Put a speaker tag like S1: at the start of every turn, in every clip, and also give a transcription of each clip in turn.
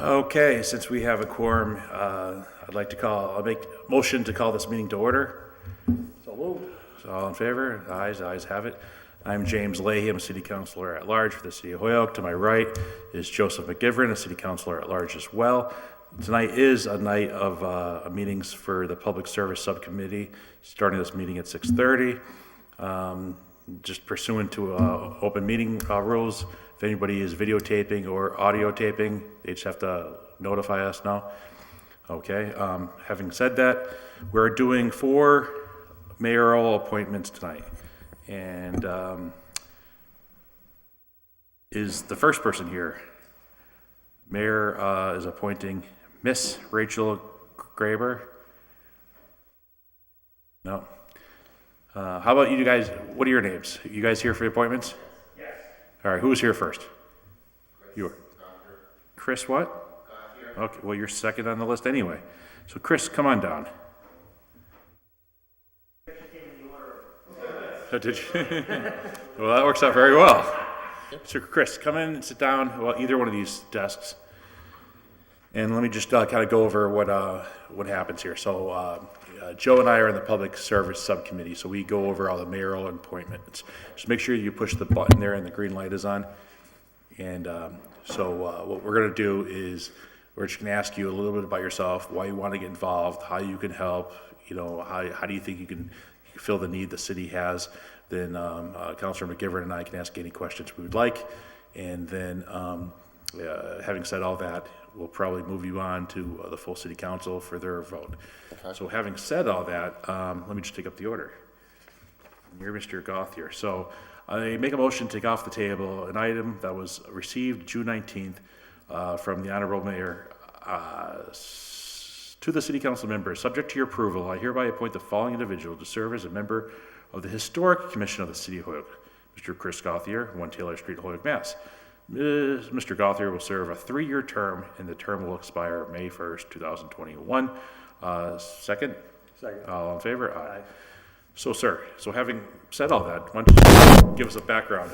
S1: Okay, since we have a quorum, I'll make a motion to call this meeting to order.
S2: So moved.
S1: So all in favor? Ayes have it. I'm James Leahy, I'm a city councilor at large for the city of Holyoke. To my right is Joseph McGivern, a city councilor at large as well. Tonight is a night of meetings for the Public Service Subcommittee, starting this meeting at 6:30. Just pursuant to open meeting rules, if anybody is videotaping or audio taping, they just have to notify us now. Okay, having said that, we're doing 4 mayoral appointments tonight. And is the first person here. Mayor is appointing Miss Rachel Graber. No. How about you guys? What are your names? You guys here for the appointments?
S2: Yes.
S1: All right, who's here first?
S2: Chris.
S1: You are.
S2: Gauthier.
S1: Chris what?
S2: Gauthier.
S1: Okay, well, you're second on the list anyway. So Chris, come on down. Oh, did you? Well, that works out very well. So Chris, come in and sit down, well, either one of these desks. And let me just kind of go over what happens here. So Joe and I are in the Public Service Subcommittee, so we go over all the mayoral appointments. Just make sure you push the button there and the green light is on. And what we're going to do is we're just going to ask you a little bit about yourself, why you want to get involved, how you can help, how do you think you can fill the need the city has. Then Councilor McGivern and I can ask any questions we would like. And then having said all that, we'll probably move you on to the full city council for their vote. Okay. So having said all that, let me just take up the order. You're Mr. Gauthier. So I make a motion to take off the table an item that was received June 19th from the Honorable Mayor to the city council members. Subject to your approval, I hereby appoint the following individual to serve as a member of the Historic Commission of the City of Holyoke. Mr. Chris Gauthier, 1 Taylor Street, Holyoke, Mass. Mr. Gauthier will serve a 3-year term, and the term will expire May 1st, 2021. Second?
S2: Second.
S1: All in favor? Aye. So, sir, having said all that, why don't you give us a background?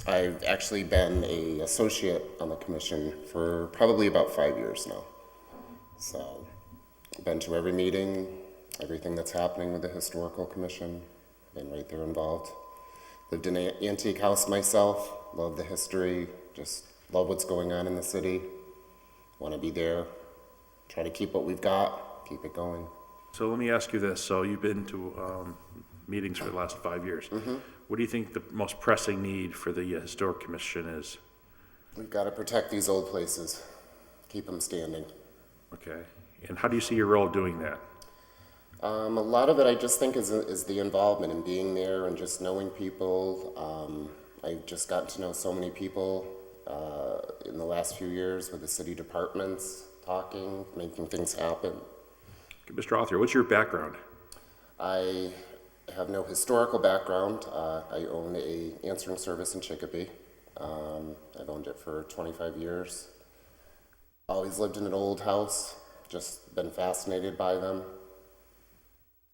S3: I've actually been an associate on the commission for probably about 5 years now. So, I've been to every meeting, everything that's happening with the Historical Commission, been right there involved. Lived in an antique house myself, love the history, just love what's going on in the city. Want to be there, try to keep what we've got, keep it going.
S1: So let me ask you this. So you've been to meetings for the last 5 years. Mm-hmm. What do you think the most pressing need for the Historic Commission is?
S3: We've got to protect these old places, keep them standing.
S1: Okay. And how do you see your role doing that?
S3: A lot of it I just think is the involvement and being there and just knowing people. I've just gotten to know so many people in the last few years with the city departments, talking, making things happen.
S1: Okay, Mr. Author, what's your background?
S3: I have no historical background. I own a answering service in Chicopee. I've owned it for 25 years. Always lived in an old house, just been fascinated by them.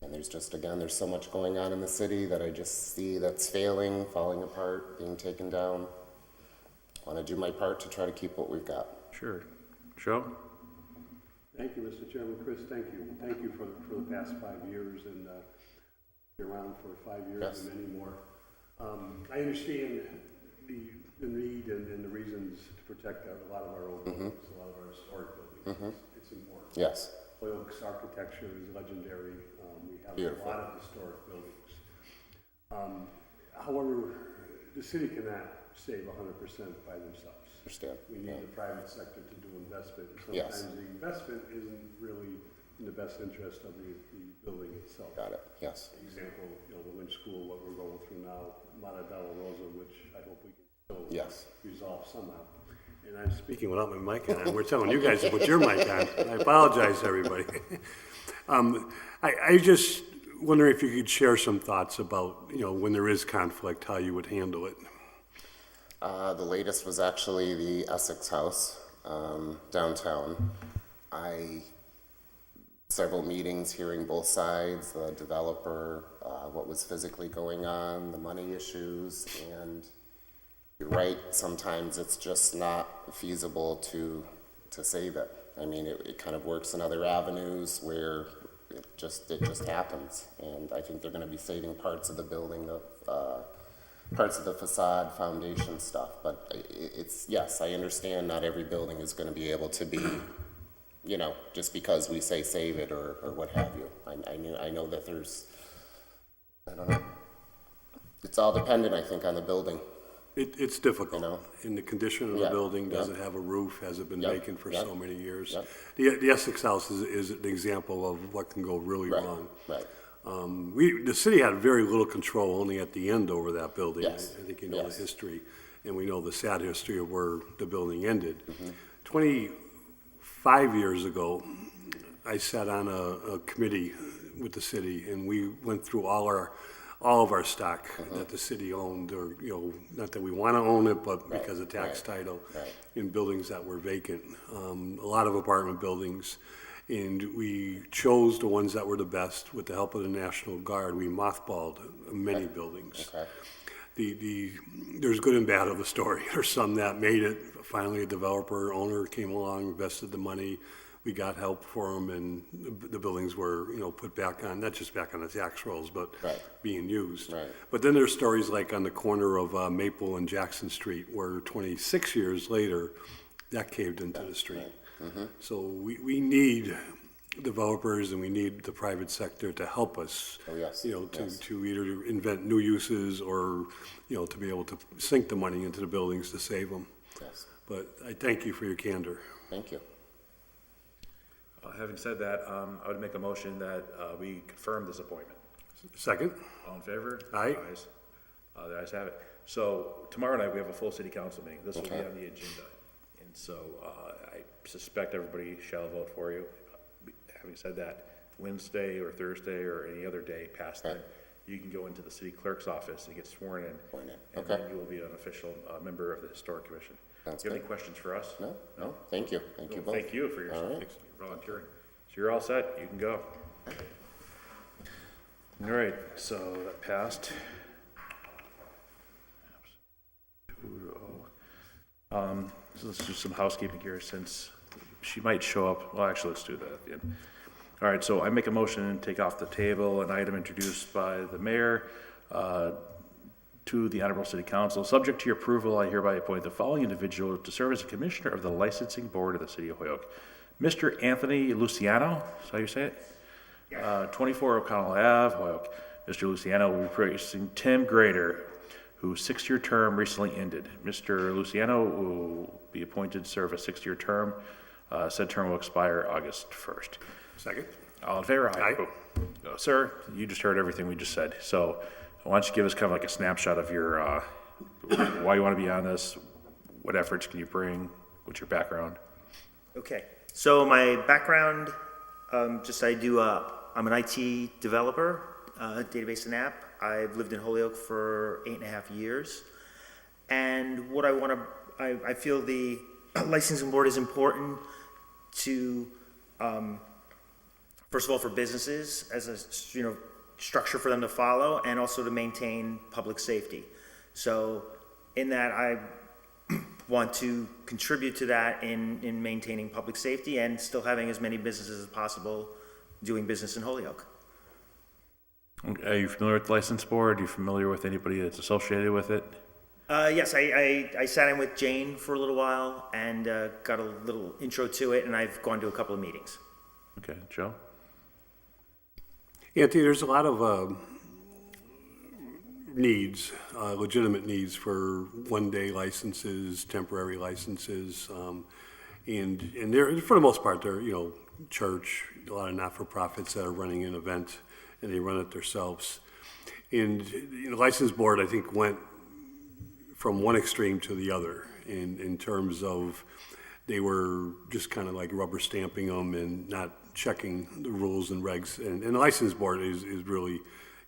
S3: And there's so much going on in the city that I just see that's failing, falling apart, being taken down. I want to do my part to try to keep what we've got.
S1: Sure. Joe?
S2: Thank you, Mr. Chairman. Chris, thank you. Thank you for the past 5 years and you're around for 5 years. Yes. And many more. I understand the need and the reasons to protect a lot of our old buildings, a lot of our historic buildings. It's important.
S3: Yes.
S2: Holyoke's architecture is legendary. We have
S3: Beautiful.
S2: A lot of historic buildings. However, the city cannot save 100% by themselves.
S3: Understand.
S2: We need the private sector to do investment.
S3: Yes.
S2: Sometimes the investment isn't really in the best interest of the building itself.
S3: Got it. Yes.
S2: For example, the Lynch School, what we're going through now, Mata Della Rosa, which I hope we can still resolve somehow. And I'm speaking without my mic on. We're telling you guys to put your mic on. I apologize, everybody. I just wonder if you could share some thoughts about, when there is conflict, how you would handle it.
S3: The latest was actually the Essex House downtown. Several meetings hearing both sides, the developer, what was physically going on, the money issues, and you're right, sometimes it's just not feasible to to save it. I mean, it kind of works in other avenues where it just happens. And I think they're gonna be saving parts of the building, parts of the facade, foundation stuff. But it's, yes, I understand not every building is gonna be able to be, you know, just because we say save it or what have you. I know that there's, I don't know. It's all dependent, I think, on the building.
S2: It's difficult.
S3: You know?
S2: In the condition of the
S3: Yeah,
S2: building,
S3: yeah.
S2: doesn't have a roof, hasn't been
S3: Yep,
S2: vacant for
S3: yep,
S2: so many years.
S3: yep.
S2: The Essex House is an example of what can go really
S3: Right,
S2: wrong.
S3: right.
S2: The city had very little control only at the end over that building.
S3: Yes,
S2: I think you know
S3: yes.
S2: the history, and we know the sad history of where the building ended.
S3: Mm-hmm.
S2: 25 years ago, I sat on a committee with the city, and we went through all of our stock that the city owned, or, you know, not that we want to own it, but
S3: Right,
S2: because of tax
S3: right,
S2: title,
S3: right.
S2: in buildings that were vacant, a lot of apartment buildings. And we chose the ones that were the best. With the help of the National Guard, we mothballed many buildings.
S3: Okay.
S2: There's good and bad of the story. There's some that made it. Finally, a developer, owner came along, invested the money. We got help for them, and the buildings were, you know, put back on, not just back on the tax rolls, but
S3: Right.
S2: being used.
S3: Right.
S2: But then there's stories like on the corner of Maple and Jackson Street, where 26 years later, that caved into the street. So we need developers and we need the private sector to help us.
S3: Oh, yes,
S2: You know,
S3: yes.
S2: to either invent new uses or, you know, to be able to sink the money into the buildings to save them.
S3: Yes.
S2: But I thank you for your candor.
S3: Thank you.
S1: Having said that, I would make a motion that we confirm this appointment.
S2: Second?
S1: All in favor?
S2: Aye.
S1: Ayes. The ayes have it. So tomorrow night, we have a full city council meeting. This will be
S3: Okay.
S1: on the agenda. And so I suspect everybody shall vote for you. Having said that, Wednesday or Thursday or any other day past then, you can go into the city clerk's office and get sworn in.
S3: Sworn in.
S1: And
S3: Okay.
S1: then you will be an official member of the Historic Commission.
S3: Sounds
S1: Do you have any
S3: good.
S1: questions for us?
S3: No? No? Thank you. Thank you both.
S1: Thank you for your
S3: All right.
S1: volunteering. So you're all set, you can go. All right, so that passed. 2-0. So let's do some housekeeping here since she might show up. Well, actually, let's do that at the end. All right, so I make a motion and take off the table an item introduced by the mayor to the Honorable City Council. Subject to your approval, I hereby appoint the following individual to serve as a commissioner of the licensing board of the city of Holyoke. Mr. Anthony Luciano, is that how you say it? 24 O'Connell Ave, Holyoke. Mr. Luciano will be replacing Tim Grader, whose 6-year term recently ended. Mr. Luciano will be appointed to serve a 6-year term. Said term will expire August 1st.
S2: Second?
S1: All in favor?
S2: Aye.
S1: Sir, you just heard everything we just said. So why don't you give us kind of like a snapshot of your, why you want to be on this, what efforts can you bring, what's your background?
S4: Okay, so my background, I'm an IT developer, database and app. I've lived in Holyoke for 8.5 years. And what I feel the licensing board is important to, first of all, for businesses as a, structure for them to follow, and also to maintain public safety. So in that, I want to contribute to that in maintaining public safety and still having as many businesses as possible doing business in Holyoke.
S1: Are you familiar with the license board? Are you familiar with anybody that's associated with it?
S4: Yes, I sat in with Jane for a little while and got a little intro to it, and I've gone to a couple of meetings.
S1: Okay, Joe?
S2: Anthony, there's a lot of needs, legitimate needs for one-day licenses, temporary licenses, and they're, for the most part, they're, you know, church, a lot of not-for-profits that are running an event, and they run it themselves. And the license board, I think, went from one extreme to the other in terms of they were just kind of like rubber stamping them and not checking the rules and regs. And the license board is really,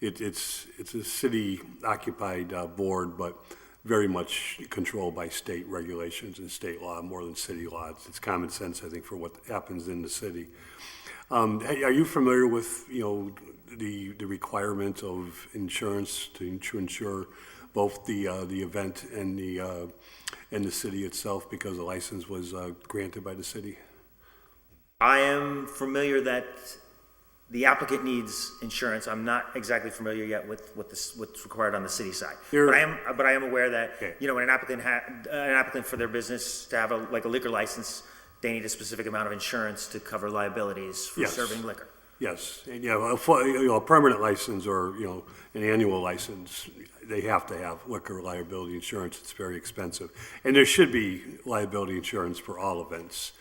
S2: it's a city occupied board, but very much controlled by state regulations and state law more than city law. It's common sense, I think, for what happens in the city. Are you familiar with, you know, the requirement of insurance to ensure
S5: both the event and the city itself, because the license was granted by the city?
S4: I am familiar that the applicant needs insurance. I'm not exactly familiar yet with what's required on the city side. But I am aware that,
S5: Okay.
S4: you know, when an applicant for their business to have a liquor license, they need a specific amount of insurance to cover liabilities for
S5: Yes.
S4: serving liquor.
S5: Yes, and a permanent license or, an annual license, they have to have liquor liability insurance. It's very expensive. And there should be liability insurance for all events.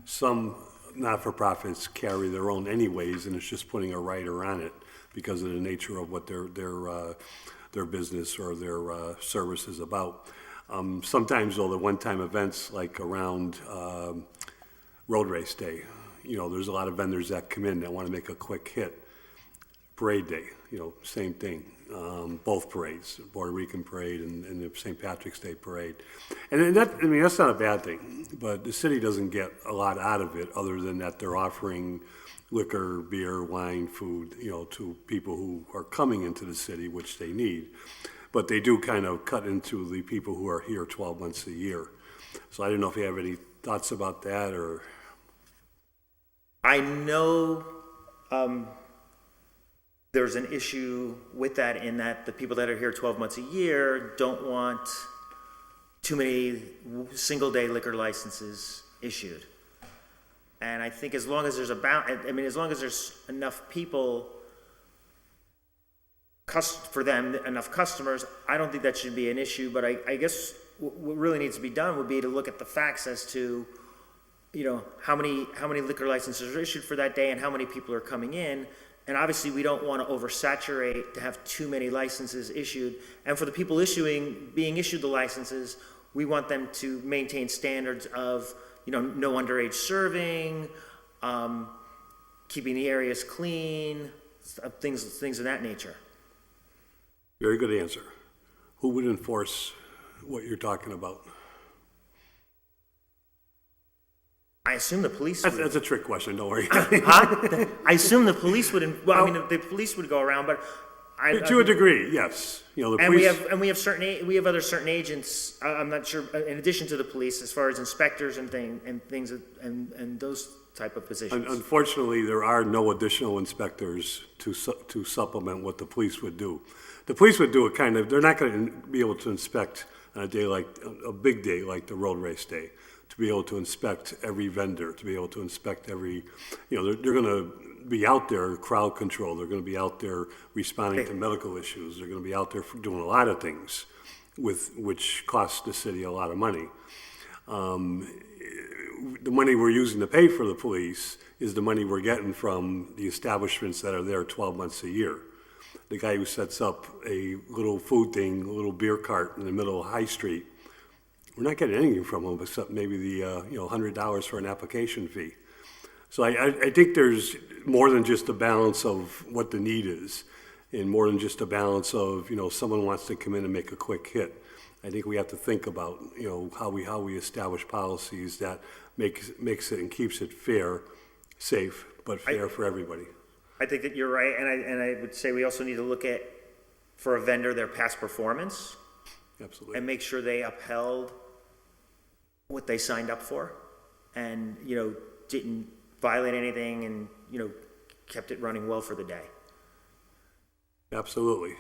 S5: Some not-for-profits carry their own anyways, and it's just putting a rider on it because of the nature of what their business or their service is about. Sometimes, though, the one-time events like around road race day, there's a lot of vendors that come in that want to make a quick hit. Parade day, same thing. Both parades, Puerto Rican parade and the St. Patrick's Day parade. And that's not a bad thing, but the city doesn't get a lot out of it other than that they're offering liquor, beer, wine, food, to people who are coming into the city, which they need. But they do kind of cut into the people who are here 12 months a year. So I don't know if you have any thoughts about that or...
S4: I know there's an issue with that in that the people that are here 12 months a year don't want too many single-day liquor licenses issued. And I think as long as there's as long as there's enough people, for them, enough customers, I don't think that should be an issue. But I guess what really needs to be done would be to look at the facts as to, how many liquor licenses are issued for that day and how many people are coming in. And obviously, we don't want to oversaturate to have too many licenses issued. And for the people being issued the licenses, we want them to maintain standards of, no underage serving, keeping the areas clean, things of that nature.
S5: Very good answer. Who would enforce what you're talking about?
S4: I assume the police would.
S5: That's a trick question, don't worry.
S4: Huh? I assume the police would. The police would go around, but
S5: To a degree, yes. The
S4: and
S5: police...
S4: we have other certain agents. I'm not sure. In addition to the police, as far as inspectors and things and those type of positions.
S5: Unfortunately, there are no additional inspectors to supplement what the police would do. The police would do it kind of. They're not going to be able to inspect on a big day like the road race day. To be able to inspect every vendor, to be able to inspect every, they're going to be out there crowd control. They're going to be out there responding to medical issues. They're going to be out there doing a lot of things, which costs the city a lot of money. The money we're using to pay for the police is the money we're getting from the establishments that are there 12 months a year. The guy who sets up a little food thing, a little beer cart in the middle of High Street, we're not getting anything from them except maybe the $100 for an application fee. So I think there's more than just a balance of what the need is, and more than just a balance of someone wants to come in and make a quick hit. I think we have to think about how we establish policies that makes it and keeps it fair, safe, but fair for everybody.
S4: I think that you're right, and I would say we also need to look at, for a vendor, their past performance.
S5: Absolutely.
S4: And make sure they upheld what they signed up for, and didn't violate anything, and kept it running well for the day.
S5: Absolutely,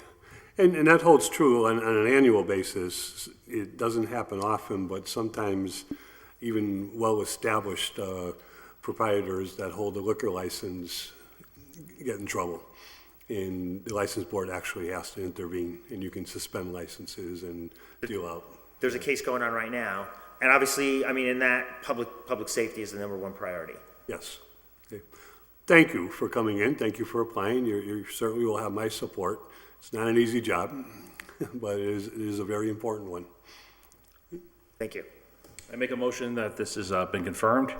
S5: and that holds true on an annual basis. It doesn't happen often, but sometimes even well-established proprietors that hold a liquor license get in trouble, and the license board actually has to intervene, and you can suspend licenses and deal out.
S4: There's a case going on right now, and obviously, in that public safety is the number one priority.
S5: Yes. Okay. Thank you for coming in. Thank you for applying. You certainly will have my support. It's not an easy job, but it is a very important one.
S4: Thank you.
S1: I make a motion that this has been confirmed.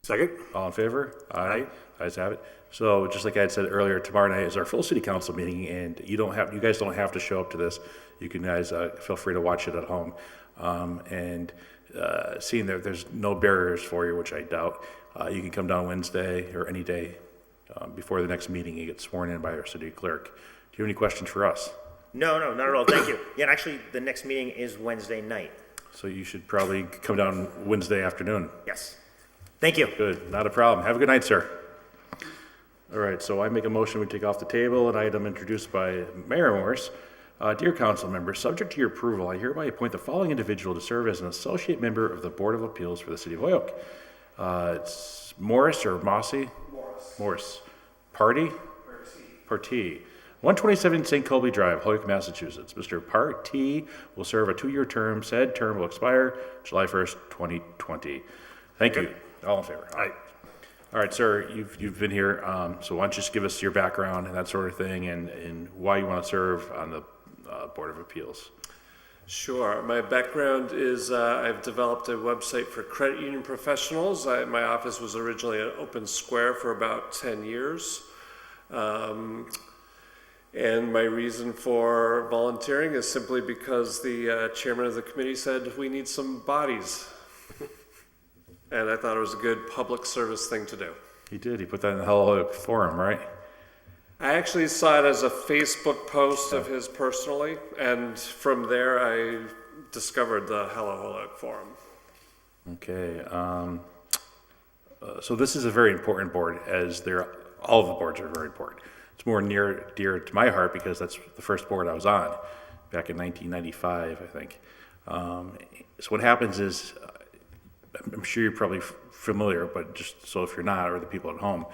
S5: Second?
S1: All in favor? Aye. Ayes have it. So just like I had said earlier, tomorrow night is our full city council meeting, and you guys don't have to show up to this. You can guys feel free to watch it at home. Seeing that there's no barriers for you, which I doubt, you can come down Wednesday or any day before the next meeting and get sworn in by our city clerk. Do you have any questions for us?
S4: No, not at all, thank you. Yeah, and actually, the next meeting is Wednesday night.
S1: So you should probably come down Wednesday afternoon.
S4: Yes. Thank you.
S1: Good, not a problem. Have a good night, sir. All right, so I make a motion, we take off the table an item introduced by Mayor Morris. Dear council members, subject to your approval, I hereby appoint the following individual to serve as an associate member of the Board of Appeals for the City of Holyoke. It's Morris or Mossy? Morris. Partee? Partee. 127 St. Colby Drive, Holyoke, Massachusetts. Mr. Partee will serve a 2-year term. Said term will expire July 1st, 2020. Thank you. All in favor? Aye. All right, sir, you've been here, so why don't you just give us your background and that sort of thing, and why you want to serve on the Board of Appeals?
S6: Sure. My background is I've developed a website for credit union professionals. My office was originally at Open Square for about 10 years. And my reason for volunteering is simply because the chairman of the committee said we need some bodies. And I thought it was a good public service thing to do.
S1: He did. He put that in the Hello Forum, right?
S6: I actually saw it as a Facebook post of his personally, and from there I discovered the Hello Holyoke forum.
S1: Okay. So this is a very important board, as all of the boards are very important. It's more dear to my heart because that's the first board I was on back in 1995, I think. So what happens is, I'm sure you're probably familiar, but just so if you're not, or the people at home,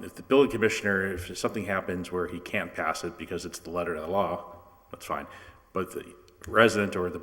S1: if the building commissioner, if something happens where he can't pass it because it's the letter of the law, that's fine. But the resident or the